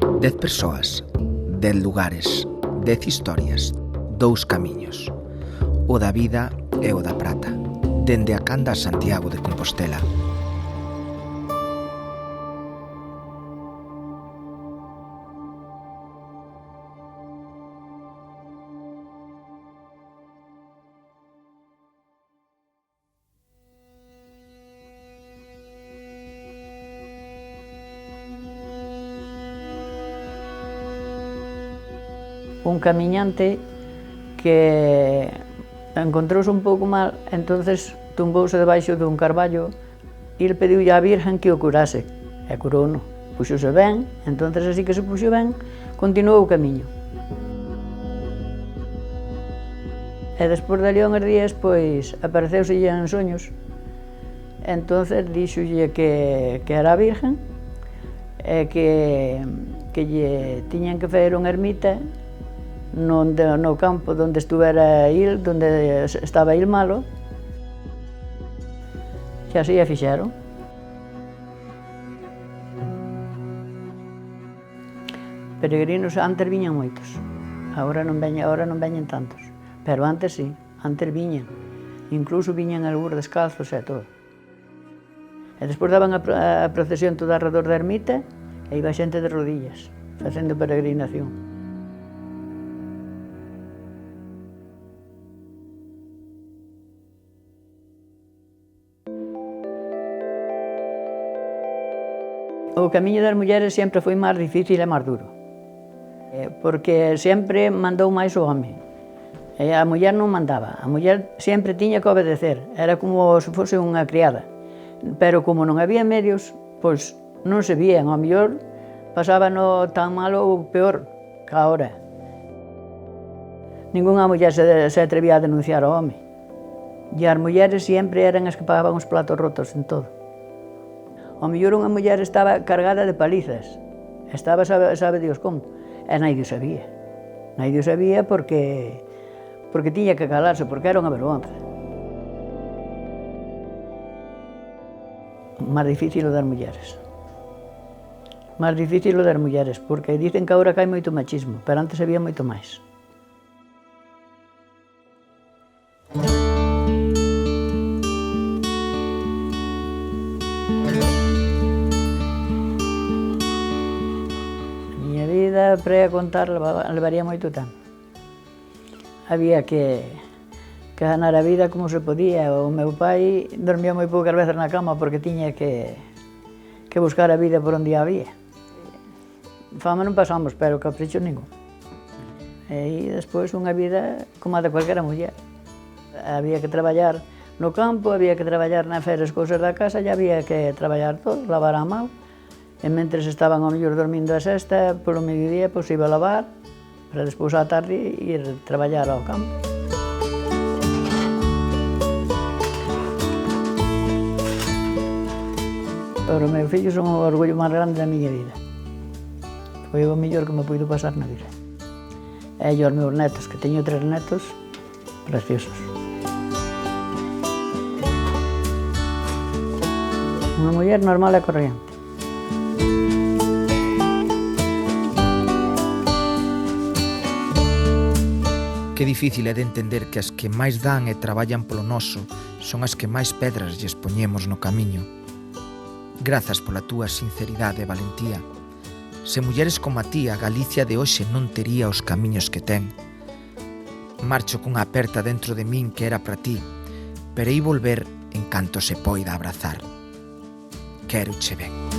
10 persoas, 10 lugares, 10 historias, 2 camiños. O da vida e o da prata, dende a Canda a Santiago de Compostela. Un camiñante que encontrouse un pouco mal, entonces tumbouse debaixo dun carballo e ele pediulle á Virgen que o curase. E curouno, puxose ben, entonces así que se puxo ben, continuou o camiño. E despois dali a uns días, pois, apareceuselle en soños. Entonces díxolle que era a Virgen e que lle tiñan que facer unha ermita no campo onde estuvera il, onde estaba il malo, e así a fixeron. Peregrinos antes viñan moitos, agora non veñen tantos, pero antes sí, antes viñan, incluso viñan algúns descalzos e todo. E despois daban a procesión toda alrededor da ermita e iba xente de rodillas, facendo peregrinación. O camiño das mulleres sempre foi máis difícil e máis duro, porque sempre mandou máis o home. A muller non mandaba, a muller sempre tiña que obedecer, era como se fose unha criada. Pero como non había medios, pois non se vían, ao mellor pasábano tan mal ou peor que agora. Ningunha muller se atrevía a denunciar ao home. E as mulleres sempre eran as que pagaban os platos rotos en todo. Ao mellor unha muller estaba cargada de palizas, estaba sabe Dios como, e naide o sabía. Naide o sabía porque tiña que calarse, porque era unha vergonza. Máis difícil o das mulleres. Máis difícil o das mulleres, porque dicen que agora hai moito machismo, pero antes había moito máis. Para contar levaría moito tempo. Había que ganar a vida como se podía. O meu pai dormía moi poucas veces na cama porque tiña que buscar a vida por onde había. Fama non pasamos, pero capricho ningún. E despois unha vida como a de cualquera muller. Había que traballar no campo, había que traballar na facer as cousas da casa, e había que traballar todo, lavar a mão. E mentres estaban ao mellor dormindo a sesta, polo mediodía, pois iba a lavar, para despois á tarde ir traballar ao campo. Para os meus fillos son o orgullo máis grande da miña vida. Foi o mellor que me puido pasar na vida. E os meus netos, que teño 3 netos preciosos. Unha muller normal e corriente. Que difícil é de entender que as que máis dan e traballan polo noso son as que máis pedras lles poñemos no camiño. Grazas pola túa sinceridade e valentía. Se mulleres como a ti, a Galicia de hoxe non tería os camiños que ten. Marcho cunha aperta dentro de min que era para ti, pero hei volver en canto se poida abrazar. Quéroche ben.